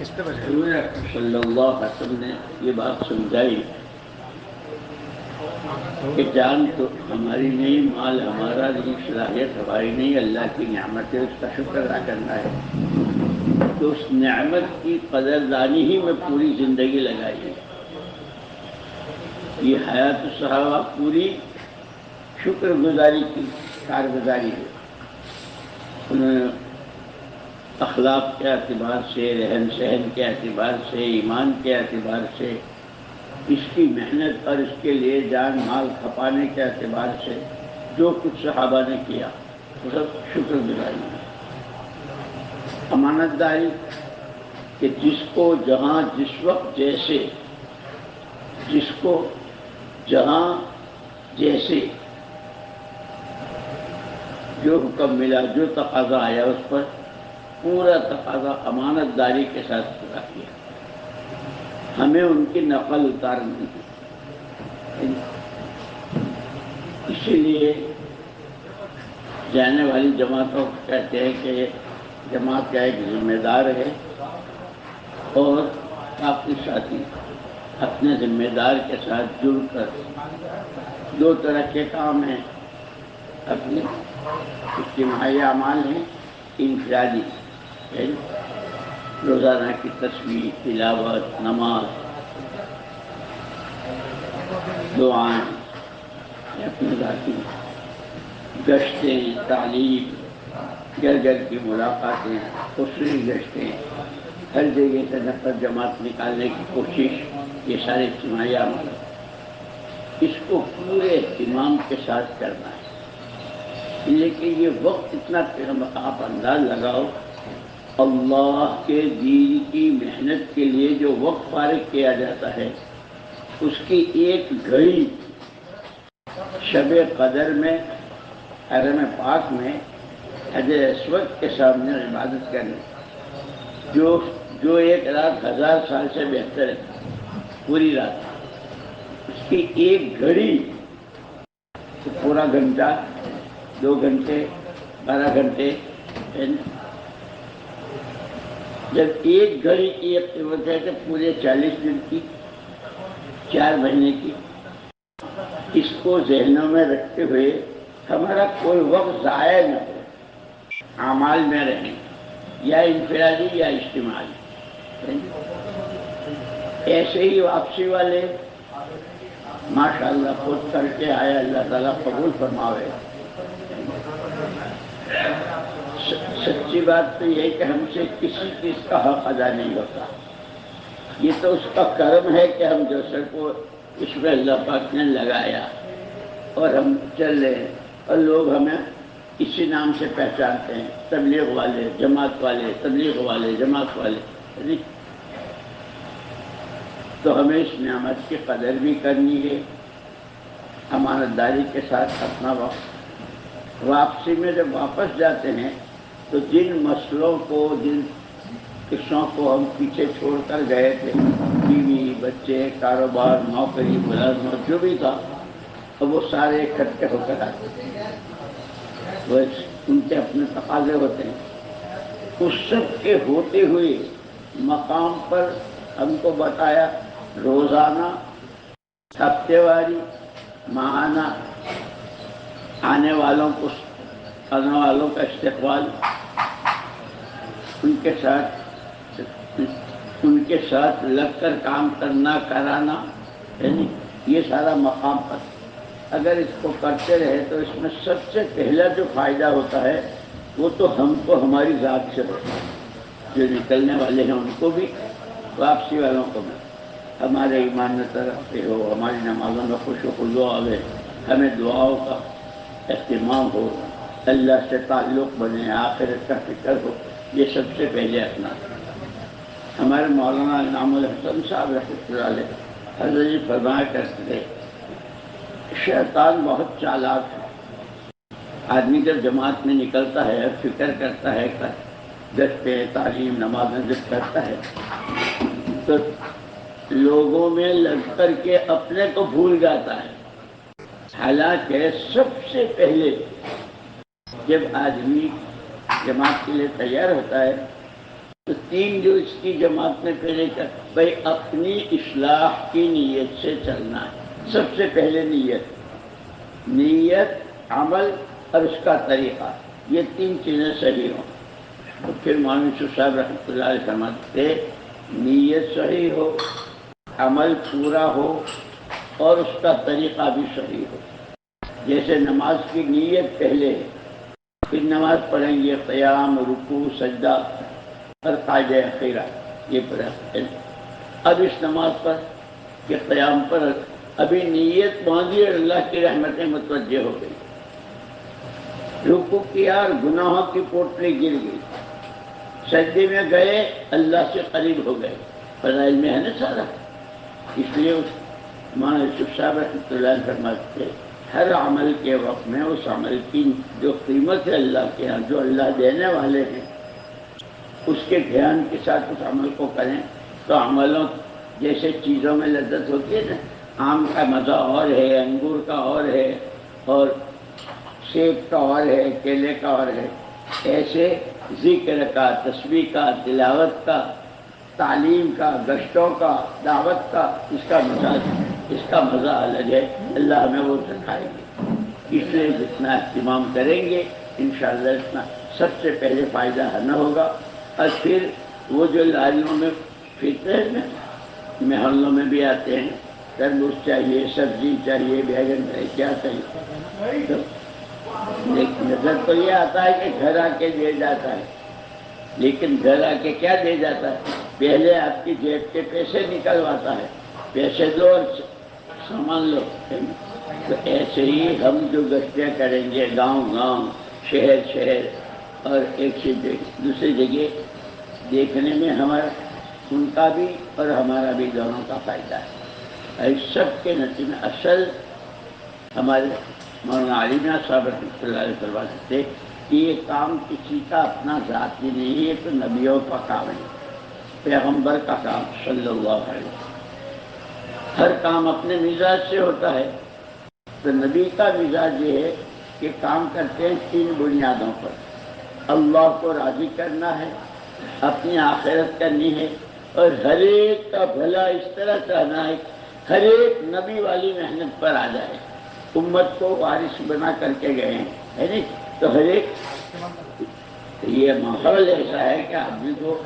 حضور صلی اللہ علیہ وسلم نے یہ بات سمجھائی کہ جان تو ہماری نہیں، مال ہمارا نہیں، صلاحیت ہماری نہیں، اللہ کی نعمت ہے، اس کا شکر ادا کرنا ہے۔ تو اس نعمت کی قدردانی ہی میں پوری زندگی لگائی ہے۔ یہ حیات الصحابہ پوری شکر گزاری کی کارگزاری ہے۔ انہوں نے اخلاق کے اعتبار سے، رہن سہن کے اعتبار سے، ایمان کے اعتبار سے، اس کی محنت اور اس کے لیے جان مال کھپانے کے اعتبار سے جو کچھ صحابہ نے کیا وہ سب شکر گزاری ہے۔ امانت داری کہ جس کو جہاں جس وقت جیسے، جس کو جہاں جیسے جو حکم ملا، جو تقاضا آیا، اس پر پورا تقاضا امانت داری کے ساتھ پورا کیا۔ ہمیں ان کی نقل اتارنی ہے۔ اسی لیے جانے والی جماعتوں کو کہتے ہیں کہ جماعت کا ایک ذمہ دار ہے اور باقی ساتھی اپنے ذمہ دار کے ساتھ جڑ کر دو طرح کے کام ہیں، اپنے اجتماعی اعمال ہیں، انفرادی روزانہ کی تسبیح، تلاوت، نماز، دعائیں، اپنے ذاتی گشتیں، تعلیم، گھر گھر کی ملاقاتیں، خصوصی گشتیں، ہر جگہ سے نفر جماعت نکالنے کی کوشش، یہ سارے اجتماعی عمل ہیں۔ اس کو پورے اہتمام کے ساتھ کرنا ہے۔ لیکن یہ وقت اتنا آپ انداز لگاؤ، اللہ کے دین کی محنت کے لیے جو وقت فارغ کیا جاتا ہے، اس کی ایک گھڑی شب قدر میں حرم پاک میں حجر اسود کے سامنے عبادت کرنے، جو ایک رات 1000 سال سے بہتر ہے، پوری رات، اس کی ایک گھڑی تو پورا گھنٹہ، 2 گھنٹے، 12 گھنٹے، جب ایک گھڑی کی قیمت ہے تو پورے 40 دن کی، 4 مہینے کی۔ اس کو ذہنوں میں رکھتے ہوئے ہمارا کوئی وقت ضائع نہ ہو، اعمال میں رہیں، یا انفرادی یا اجتماعی۔ ایسے ہی واپسی والے ماشاءاللہ خود کر کے آئے، اللہ تعالیٰ قبول فرماوے۔ سچی بات تو یہ ہے کہ ہم سے کسی چیز کا حق ادا نہیں ہوتا، یہ تو اس کا کرم ہے کہ ہم دوسرے کو اس میں اللہ پاک نے لگایا اور ہم چل رہے ہیں، اور لوگ ہمیں اسی نام سے پہچانتے ہیں، تبلیغ والے، جماعت والے، تبلیغ والے، جماعت والے۔ تو ہمیں اس نعمت کی قدر بھی کرنی ہے، امانت داری کے ساتھ اپنا وقت، واپسی میں جب واپس جاتے ہیں تو جن مسئلوں کو، جن قصوں کو ہم پیچھے چھوڑ کر گئے تھے، بیوی، بچے، کاروبار، نوکری، ملازمت، جو بھی تھا، اب وہ سارے اکٹھے ہو کر آتے ہیں، وہ ان کے اپنے تقاضے ہوتے ہیں۔ اس سب کے ہوتے ہوئے مقام پر ہم کو بتایا روزانہ، ہفتے واری، ماہانہ آنے والوں کا استقبال، ان کے ساتھ لگ کر کام کرنا، کرانا، یعنی یہ سارا مقام پر اگر اس کو کرتے رہے تو اس میں سب سے پہلا جو فائدہ ہوتا ہے وہ تو ہم کو ہماری ذات سے ہوتا ہے، جو نکلنے والے ہیں ان کو بھی، واپسی والوں کو بھی۔ ہمارے ایمان میں ترقی ہو، ہماری نمازوں میں خوش و خضوع آئے، ہمیں دعاؤں کا اہتمام ہو، اللہ سے تعلق بنے، آخرت کا فکر ہو، یہ سب سے پہلے اپنا۔ ہمارے مولانا انعام الحسن صاحب رحمۃ اللہ علیہ حضرت جی فرمایا کرتے تھے، شیطان بہت چالاک ہے۔ آدمی جب جماعت میں نکلتا ہے، فکر کرتا ہے، گشتے، تعلیم، نماز جب کرتا ہے تو لوگوں میں لگ کر کے اپنے کو بھول جاتا ہے۔ حالانکہ سب سے پہلے جب آدمی جماعت کے لیے تیار ہوتا ہے تو تو تین جو اس کی جماعت نے پہلے کر بھائی اپنی اصلاح کی نیت سے چلنا ہے. سب سے پہلے نیت عمل اور اس کا طریقہ، یہ تین چیزیں صحیح ہوں تو پھر مولوی یوسف صاحب رحمۃ اللہ علیہ فرماتے نیت صحیح ہو، عمل پورا ہو اور اس کا طریقہ بھی صحیح ہو. جیسے نماز کی نیت پہلے ہے، پھر نماز پڑھیں گے قیام، رکوع، سجدہ اور قاعدہ اخیرہ یہ پڑھا ہے. اب اس نماز پر کہ قیام پر ابھی نیت باندھی اور اللہ کی رحمتیں متوجہ ہو گئی، رکوع کیا اور گناہوں کی پوٹلی گر گئی، سجدے میں گئے اللہ سے قریب ہو گئے. فضائل میں ہے نا سارا. اس لیے مولانا یوسف صاحب رحمۃ اللہ علیہ فرماتے ہر عمل کے وقت میں اس عمل کی جو قیمت ہے اللہ کے یہاں، جو اللہ دینے والے ہیں، اس کے دھیان کے ساتھ اس عمل کو کریں تو عملوں جیسے چیزوں میں لذت ہوتی ہے نا، آم کا مزہ اور ہے، انگور کا اور ہے، اور سیب کا اور ہے، کیلے کا اور ہے، ایسے ذکر کا، تسبیح کا، تلاوت کا، تعلیم کا، گشتوں کا، دعوت کا، اس کا مزہ الگ ہے. اللہ ہمیں وہ سکھائے گے. اس لیے جتنا اہتمام کریں گے انشاءاللہ اتنا سب سے پہلے فائدہ ہمیں ہوگا. اور پھر وہ جو لاریوں میں پھرتے ہیں نا، محلوں میں بھی آتے ہیں، تربوز چاہیے، سبزی چاہیے، بیگن چاہیے، کیا چاہیے، تو نظر تو یہ آتا ہے کہ گھر آ کے دے جاتا ہے، لیکن گھر آ کے کیا دے جاتا ہے؟ پہلے آپ کی جیب کے پیسے نکلواتا ہے، پیسے دو اور سامان لو. تو ایسے ہی ہم جو گشتیں کریں گے گاؤں گاؤں، شہر شہر اور ایک سے دوسری جگہ دیکھنے میں ہمارا ان کا بھی اور ہمارا بھی دونوں کا فائدہ ہے. اس سب کے نتیجے میں اصل ہمارے مولانا علی میاں صاحب رحمۃ اللہ علیہ فرماتے تھے کہ یہ کام کسی کا اپنا ذاتی نہیں ہے، تو نبیوں کا کام ہے، پیغمبر کا کام صلی اللہ علیہ وسلم. ہر کام اپنے مزاج سے ہوتا ہے. تو نبی کا مزاج یہ ہے کہ کام کرتے ہیں تین بنیادوں پر. اللہ کو راضی کرنا ہے، اپنی آخرت کرنی ہے، اور ہر ایک کا بھلا اس طرح چاہنا ہے ہر ایک نبی والی محنت پر آ جائے. امت کو وارث بنا کر کے گئے ہیں، ہے نہیں؟ تو ہر ایک یہ ماحول ایسا ہے کہ آدمی کو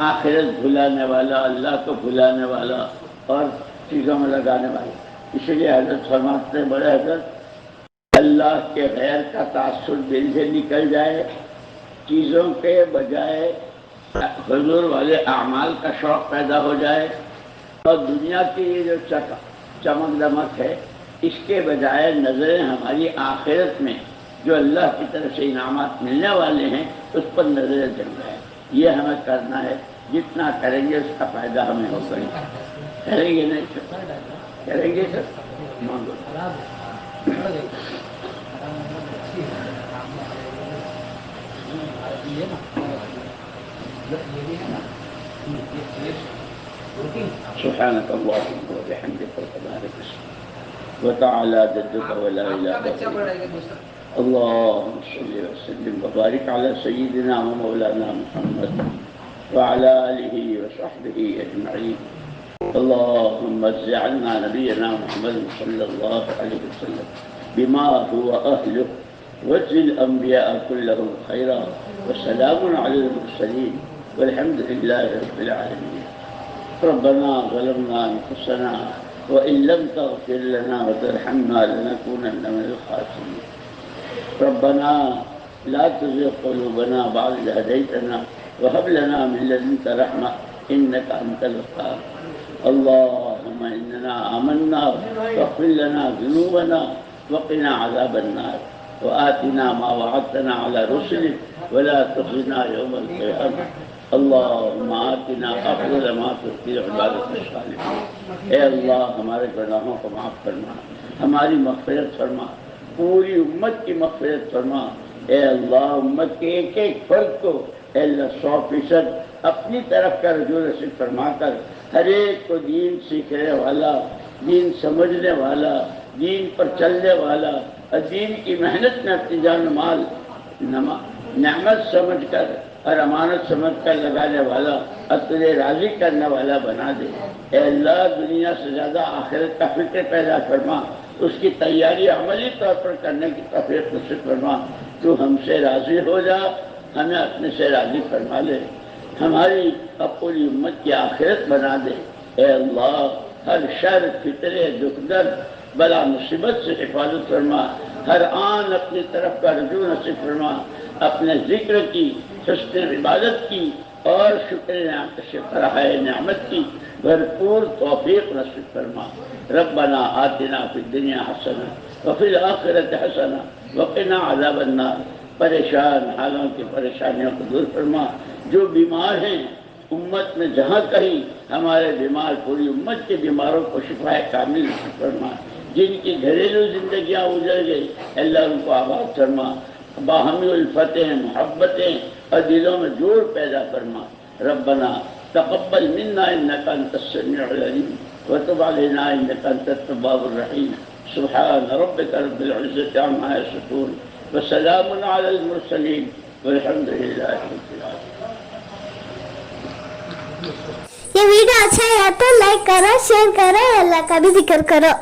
آخرت بھلانے والا، اللہ کو بھلانے والا اور چیزوں میں لگانے والا. اس لیے حضرت فرماتے ہیں بڑے حضرت اللہ کے غیر کا تعصب دل سے نکل جائے، چیزوں کے بجائے حضور والے اعمال کا شوق پیدا ہو جائے، اور دنیا کی یہ جو چمک دمک ہے اس کے بجائے نظریں ہماری آخرت میں جو اللہ کی طرف سے انعامات ملنے والے ہیں اس پر نظریں جم جائیں. یہ ہمیں کرنا ہے. جتنا کریں گے اس کا فائدہ ہمیں ہوگا. کریں گے نہیں سر؟ کریں گے سر؟ مانگو. سبحانك اللهم وبحمدك وتبارك اسمك وتعالى جدك ولا اله الا انت اللهم صل وسلم وبارك على سيدنا ومولانا محمد وعلى اله وصحبه اجمعين. اللهم اجعلنا نبينا محمد صلى الله عليه وسلم بما هو اهله، واجزل الانبياء كلهم خيرا، وسلام على المرسلين والحمد لله رب العالمين. ربنا ظلمنا انفسنا وان لم تغفر لنا وترحمنا لنكونن من الخاسرين. ربنا لا تزغ قلوبنا بعد إذ هديتنا وهب لنا من لدنك رحمة إنك أنت الوهاب. اللهم إننا آمنا فاغفر لنا ذنوبنا وقنا عذاب النار، وآتنا ما وعدتنا على رسلك ولا تخزنا يوم القيامة. اللهم آتنا أفضل ما تؤتي عبادك الصالحين. اے اللہ ہمارے گناہوں کو معاف فرما، ہماری مغفرت فرما، پوری امت کی مغفرت فرما. اے اللہ امت کے ایک ایک فرد کو اے اللہ 100% اپنی طرف کا رجوع نصیب فرما کر ہر ایک کو دین سیکھنے والا، دین سمجھنے والا، دین پر چلنے والا اور دین کی محنت میں اپنی جان و مال نعمت سمجھ کر اور امانت سمجھ کر لگانے والا اور تجھے راضی کرنے والا بنا دے۔ اے اللہ دنیا سے زیادہ آخرت کا فکر پیدا فرما، اس کی تیاری عملی طور پر کرنے کی توفیق نصیب فرما۔ تو ہم سے راضی ہو جا، ہمیں اپنے سے راضی فرما لے، ہماری اور پوری امت کی آخرت بنا دے۔ اے اللہ ہر شر فتنے دکھ درد بلا مصیبت سے حفاظت فرما، ہر آن اپنی طرف کا رجوع نصیب فرما، اپنے ذکر کی، حسن عبادت کی اور شکر نعمت کی بھرپور توفیق نصیب فرما۔ ربنا آتنا فی الدنیا حسنہ وفی الآخرۃ حسنہ وقنا عذاب النار۔ پریشان حالوں کی پریشانیوں کو دور فرما، جو بیمار ہیں امت میں جہاں کہیں ہمارے بیمار پوری امت کے بیماروں کو شفا کامل نصیب فرما، جن کی گھریلو زندگیاں اجڑ گئی اللہ ان کو آباد فرما، باہمی الفتیں محبتیں اور دلوں میں جوڑ پیدا فرما۔ ربنا تقبل منا انک انت السمیع العلیم وتب علینا انک انت التواب الرحیم۔ سبحان ربک رب العزۃ عما یصفون وسلام علی المرسلین والحمد للہ رب العالمین۔ یہ ویڈیو اچھا ہے تو لائک کرو، شیئر کرو، اللہ کا بھی ذکر کرو۔